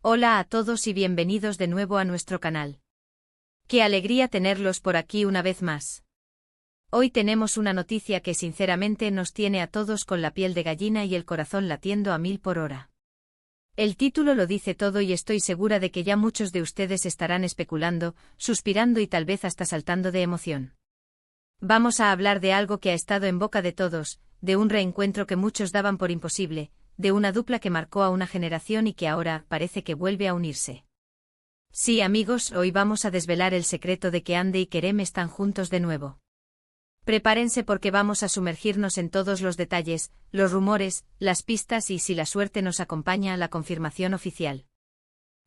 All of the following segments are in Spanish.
Hola a todos y bienvenidos de nuevo a nuestro canal. Qué alegría tenerlos por aquí una vez más. Hoy tenemos una noticia que sinceramente nos tiene a todos con la piel de gallina y el corazón latiendo a 1000 por hora. El título lo dice todo y estoy segura de que ya muchos de ustedes estarán especulando, suspirando y tal vez hasta saltando de emoción. Vamos a hablar de algo que ha estado en boca de todos, de un reencuentro que muchos daban por imposible, de una dupla que marcó a una generación y que ahora parece que vuelve a unirse. Sí, amigos, hoy vamos a desvelar el secreto de que Hande y Kerem están juntos de nuevo. Prepárense porque vamos a sumergirnos en todos los detalles, los rumores, las pistas y, si la suerte nos acompaña, la confirmación oficial.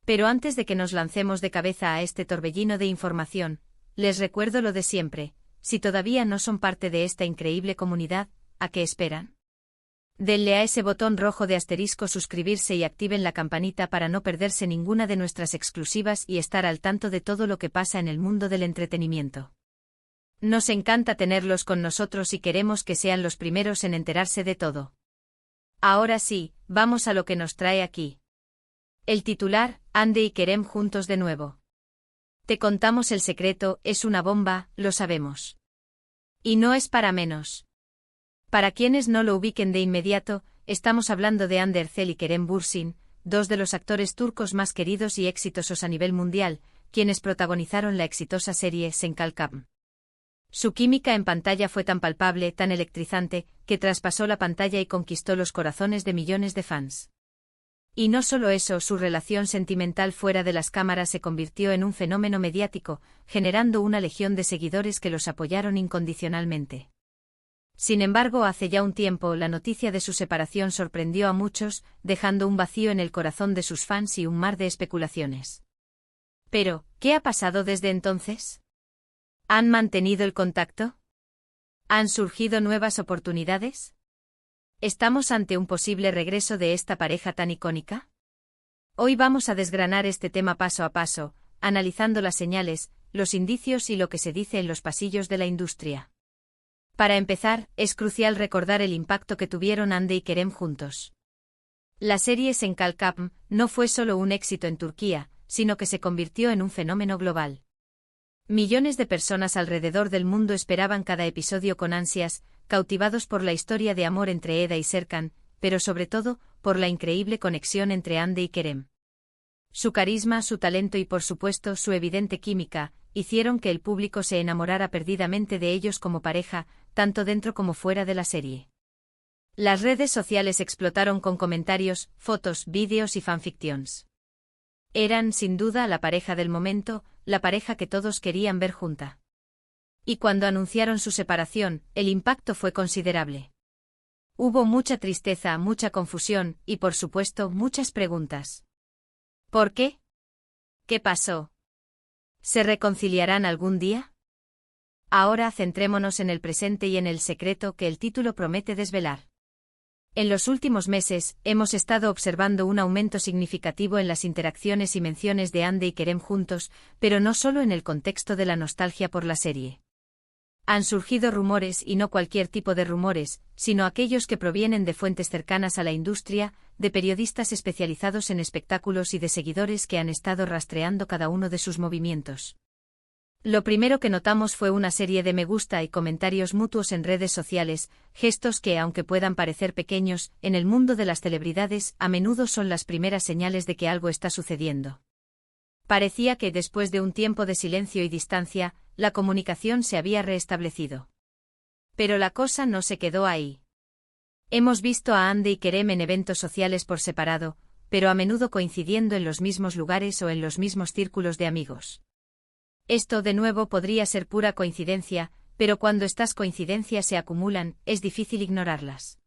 Pero antes de que nos lancemos de cabeza a este torbellino de información, les recuerdo lo de siempre: si todavía no son parte de esta increíble comunidad, ¿a qué esperan? Denle a ese botón rojo de asterisco suscribirse y activen la campanita para no perderse ninguna de nuestras exclusivas y estar al tanto de todo lo que pasa en el mundo del entretenimiento. Nos encanta tenerlos con nosotros y queremos que sean los primeros en enterarse de todo. Ahora sí, vamos a lo que nos trae aquí. El titular: Hande y Kerem juntos de nuevo. Te contamos el secreto, es una bomba, lo sabemos. Y no es para menos. Para quienes no lo ubiquen de inmediato, estamos hablando de Hande Erçel y Kerem Bürsin, dos de los actores turcos más queridos y exitosos a nivel mundial, quienes protagonizaron la exitosa serie Sen Kalkam. Su química en pantalla fue tan palpable, tan electrizante, que traspasó la pantalla y conquistó los corazones de millones de fans. Y no solo eso, su relación sentimental fuera de las cámaras se convirtió en un fenómeno mediático, generando una legión de seguidores que los apoyaron incondicionalmente. Sin embargo, hace ya un tiempo, la noticia de su separación sorprendió a muchos, dejando un vacío en el corazón de sus fans y un mar de especulaciones. Pero, ¿qué ha pasado desde entonces? ¿Han mantenido el contacto? ¿Han surgido nuevas oportunidades? ¿Estamos ante un posible regreso de esta pareja tan icónica? Hoy vamos a desgranar este tema paso a paso, analizando las señales, los indicios y lo que se dice en los pasillos de la industria. Para empezar, es crucial recordar el impacto que tuvieron Hande y Kerem juntos. La serie Sen Kalkam no fue solo un éxito en Turquía, sino que se convirtió en un fenómeno global. Millones de personas alrededor del mundo esperaban cada episodio con ansias, cautivados por la historia de amor entre Eda y Serkan, pero sobre todo, por la increíble conexión entre Hande y Kerem. Su carisma, su talento y por supuesto su evidente química, hicieron que el público se enamorara perdidamente de ellos como pareja, tanto dentro como fuera de la serie. Las redes sociales explotaron con comentarios, fotos, vídeos y fanfictions. Eran, sin duda, la pareja del momento, la pareja que todos querían ver junta. Y cuando anunciaron su separación, el impacto fue considerable. Hubo mucha tristeza, mucha confusión y, por supuesto, muchas preguntas. ¿Por qué? ¿Qué pasó? ¿Se reconciliarán algún día? Ahora centrémonos en el presente y en el secreto que el título promete desvelar. En los últimos meses, hemos estado observando un aumento significativo en las interacciones y menciones de Hande y Kerem juntos, pero no solo en el contexto de la nostalgia por la serie. Han surgido rumores, y no cualquier tipo de rumores, sino aquellos que provienen de fuentes cercanas a la industria, de periodistas especializados en espectáculos y de seguidores que han estado rastreando cada uno de sus movimientos. Lo primero que notamos fue una serie de me gusta y comentarios mutuos en redes sociales, gestos que, aunque puedan parecer pequeños, en el mundo de las celebridades, a menudo son las primeras señales de que algo está sucediendo. Parecía que, después de un tiempo de silencio y distancia, la comunicación se había reestablecido. Pero la cosa no se quedó ahí. Hemos visto a Hande y Kerem en eventos sociales por separado, pero a menudo coincidiendo en los mismos lugares o en los mismos círculos de amigos. Esto de nuevo podría ser pura coincidencia, pero cuando estas coincidencias se acumulan, es difícil ignorarlas.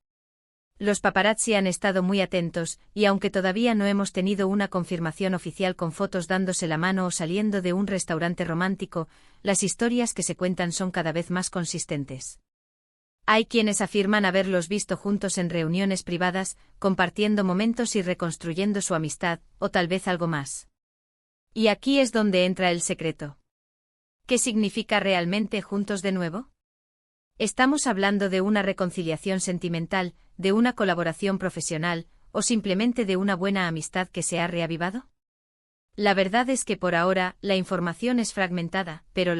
Los paparazzi han estado muy atentos, y aunque todavía no hemos tenido una confirmación oficial con fotos dándose la mano o saliendo de un restaurante romántico, las historias que se cuentan son cada vez más consistentes. Hay quienes afirman haberlos visto juntos en reuniones privadas, compartiendo momentos y reconstruyendo su amistad, o tal vez algo más. Y aquí es donde entra el secreto. ¿Qué significa realmente juntos de nuevo? ¿Estamos hablando de una reconciliación sentimental, de una colaboración profesional, o simplemente de una buena amistad que se ha reavivado? La verdad es que por ahora, la información es fragmentada, pero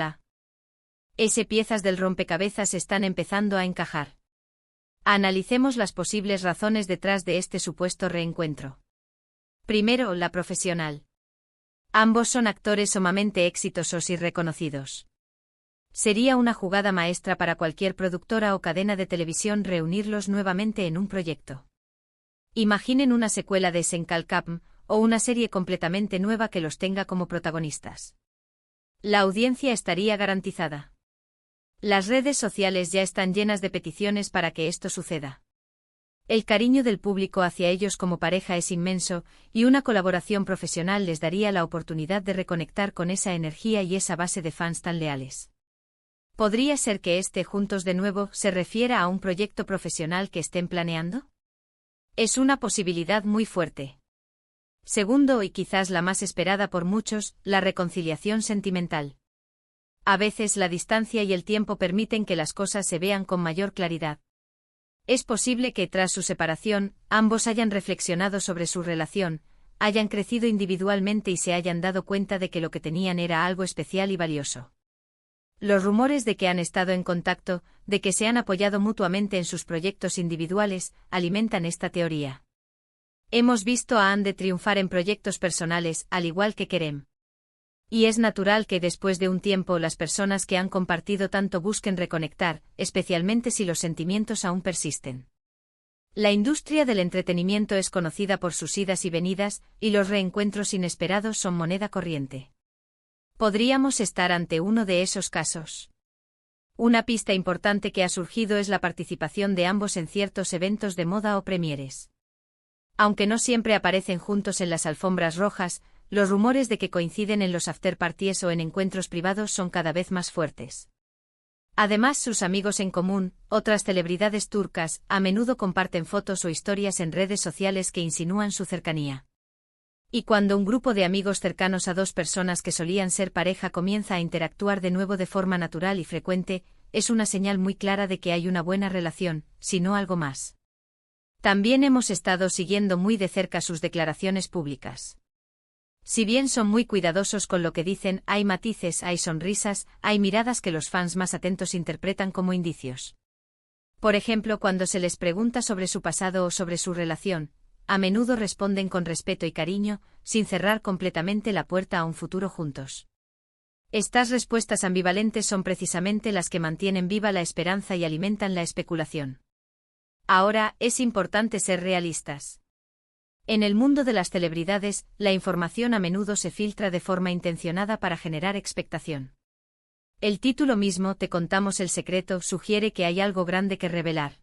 piezas del rompecabezas están empezando a encajar. Analicemos las posibles razones detrás de este supuesto reencuentro. Primero, la profesional. Ambos son actores sumamente exitosos y reconocidos. Sería una jugada maestra para cualquier productora o cadena de televisión reunirlos nuevamente en un proyecto. Imaginen una secuela de Senkalkapm, o una serie completamente nueva que los tenga como protagonistas. La audiencia estaría garantizada. Las redes sociales ya están llenas de peticiones para que esto suceda. El cariño del público hacia ellos como pareja es inmenso, y una colaboración profesional les daría la oportunidad de reconectar con esa energía y esa base de fans tan leales. ¿Podría ser que Juntos de nuevo se refiera a un proyecto profesional que estén planeando? Es una posibilidad muy fuerte. Segundo, y quizás la más esperada por muchos, la reconciliación sentimental. A veces la distancia y el tiempo permiten que las cosas se vean con mayor claridad. Es posible que tras su separación, ambos hayan reflexionado sobre su relación, hayan crecido individualmente y se hayan dado cuenta de que lo que tenían era algo especial y valioso. Los rumores de que han estado en contacto, de que se han apoyado mutuamente en sus proyectos individuales, alimentan esta teoría. Hemos visto a Ande triunfar en proyectos personales, al igual que Kerem. Y es natural que después de un tiempo las personas que han compartido tanto busquen reconectar, especialmente si los sentimientos aún persisten. La industria del entretenimiento es conocida por sus idas y venidas, y los reencuentros inesperados son moneda corriente. ¿Podríamos estar ante uno de esos casos? Una pista importante que ha surgido es la participación de ambos en ciertos eventos de moda o premieres. Aunque no siempre aparecen juntos en las alfombras rojas, los rumores de que coinciden en los afterparties o en encuentros privados son cada vez más fuertes. Además, sus amigos en común, otras celebridades turcas, a menudo comparten fotos o historias en redes sociales que insinúan su cercanía. Y cuando un grupo de amigos cercanos a dos personas que solían ser pareja comienza a interactuar de nuevo de forma natural y frecuente, es una señal muy clara de que hay una buena relación, si no algo más. También hemos estado siguiendo muy de cerca sus declaraciones públicas. Si bien son muy cuidadosos con lo que dicen, hay matices, hay sonrisas, hay miradas que los fans más atentos interpretan como indicios. Por ejemplo, cuando se les pregunta sobre su pasado o sobre su relación, a menudo responden con respeto y cariño, sin cerrar completamente la puerta a un futuro juntos. Estas respuestas ambivalentes son precisamente las que mantienen viva la esperanza y alimentan la especulación. Ahora, es importante ser realistas. En el mundo de las celebridades, la información a menudo se filtra de forma intencionada para generar expectación. El título mismo, Te contamos el secreto, sugiere que hay algo grande que revelar.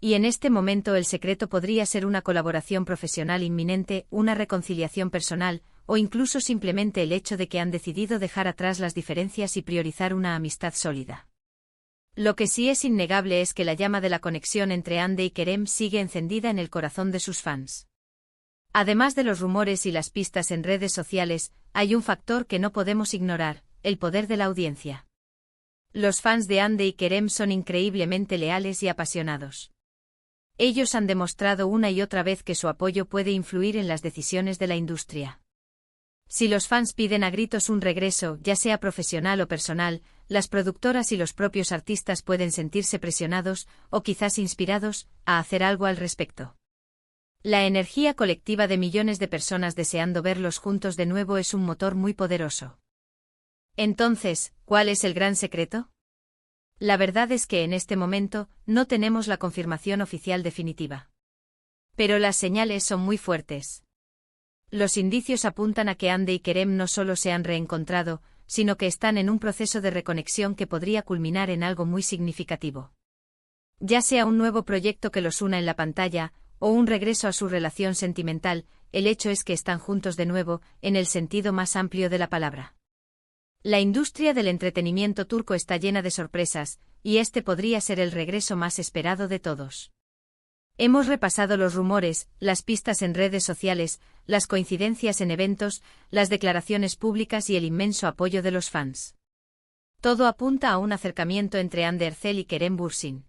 Y en este momento el secreto podría ser una colaboración profesional inminente, una reconciliación personal, o incluso simplemente el hecho de que han decidido dejar atrás las diferencias y priorizar una amistad sólida. Lo que sí es innegable es que la llama de la conexión entre Hande y Kerem sigue encendida en el corazón de sus fans. Además de los rumores y las pistas en redes sociales, hay un factor que no podemos ignorar, el poder de la audiencia. Los fans de Hande y Kerem son increíblemente leales y apasionados. Ellos han demostrado una y otra vez que su apoyo puede influir en las decisiones de la industria. Si los fans piden a gritos un regreso, ya sea profesional o personal, las productoras y los propios artistas pueden sentirse presionados, o quizás inspirados, a hacer algo al respecto. La energía colectiva de millones de personas deseando verlos juntos de nuevo es un motor muy poderoso. Entonces, ¿cuál es el gran secreto? La verdad es que en este momento, no tenemos la confirmación oficial definitiva. Pero las señales son muy fuertes. Los indicios apuntan a que Hande y Kerem no solo se han reencontrado, sino que están en un proceso de reconexión que podría culminar en algo muy significativo. Ya sea un nuevo proyecto que los una en la pantalla, o un regreso a su relación sentimental, el hecho es que están juntos de nuevo, en el sentido más amplio de la palabra. La industria del entretenimiento turco está llena de sorpresas, y este podría ser el regreso más esperado de todos. Hemos repasado los rumores, las pistas en redes sociales, las coincidencias en eventos, las declaraciones públicas y el inmenso apoyo de los fans. Todo apunta a un acercamiento entre Hande Erçel y Kerem Bürsin.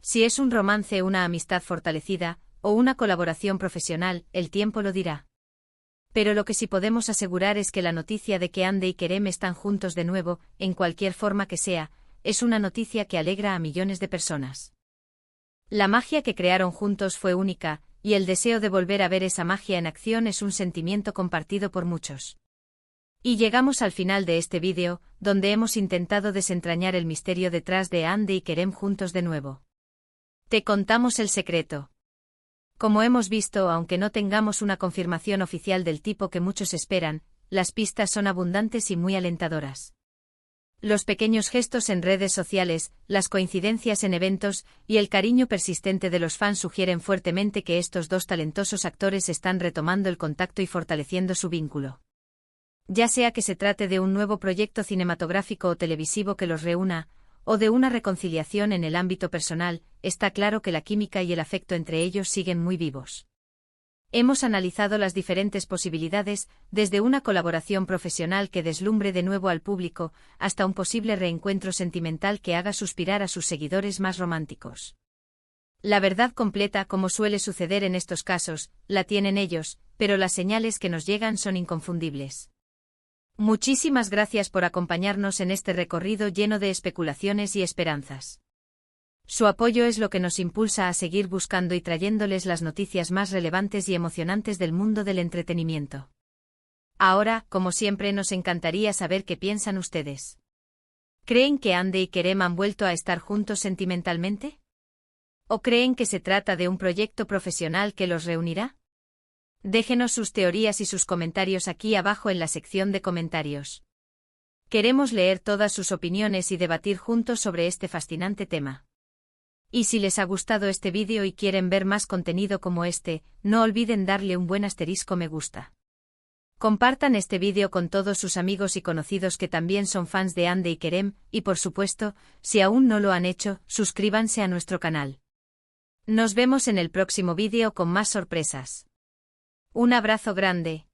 Si es un romance, una amistad fortalecida, o una colaboración profesional, el tiempo lo dirá. Pero lo que sí podemos asegurar es que la noticia de que Hande y Kerem están juntos de nuevo, en cualquier forma que sea, es una noticia que alegra a millones de personas. La magia que crearon juntos fue única, y el deseo de volver a ver esa magia en acción es un sentimiento compartido por muchos. Y llegamos al final de este vídeo, donde hemos intentado desentrañar el misterio detrás de Hande y Kerem juntos de nuevo. Te contamos el secreto. Como hemos visto, aunque no tengamos una confirmación oficial del tipo que muchos esperan, las pistas son abundantes y muy alentadoras. Los pequeños gestos en redes sociales, las coincidencias en eventos y el cariño persistente de los fans sugieren fuertemente que estos dos talentosos actores están retomando el contacto y fortaleciendo su vínculo. Ya sea que se trate de un nuevo proyecto cinematográfico o televisivo que los reúna, o de una reconciliación en el ámbito personal, está claro que la química y el afecto entre ellos siguen muy vivos. Hemos analizado las diferentes posibilidades, desde una colaboración profesional que deslumbre de nuevo al público, hasta un posible reencuentro sentimental que haga suspirar a sus seguidores más románticos. La verdad completa, como suele suceder en estos casos, la tienen ellos, pero las señales que nos llegan son inconfundibles. Muchísimas gracias por acompañarnos en este recorrido lleno de especulaciones y esperanzas. Su apoyo es lo que nos impulsa a seguir buscando y trayéndoles las noticias más relevantes y emocionantes del mundo del entretenimiento. Ahora, como siempre, nos encantaría saber qué piensan ustedes. ¿Creen que Hande y Kerem han vuelto a estar juntos sentimentalmente? ¿O creen que se trata de un proyecto profesional que los reunirá? Déjenos sus teorías y sus comentarios aquí abajo en la sección de comentarios. Queremos leer todas sus opiniones y debatir juntos sobre este fascinante tema. Y si les ha gustado este vídeo y quieren ver más contenido como este, no olviden darle un buen asterisco me gusta. Compartan este vídeo con todos sus amigos y conocidos que también son fans de Hande y Kerem, y por supuesto, si aún no lo han hecho, suscríbanse a nuestro canal. Nos vemos en el próximo vídeo con más sorpresas. Un abrazo grande.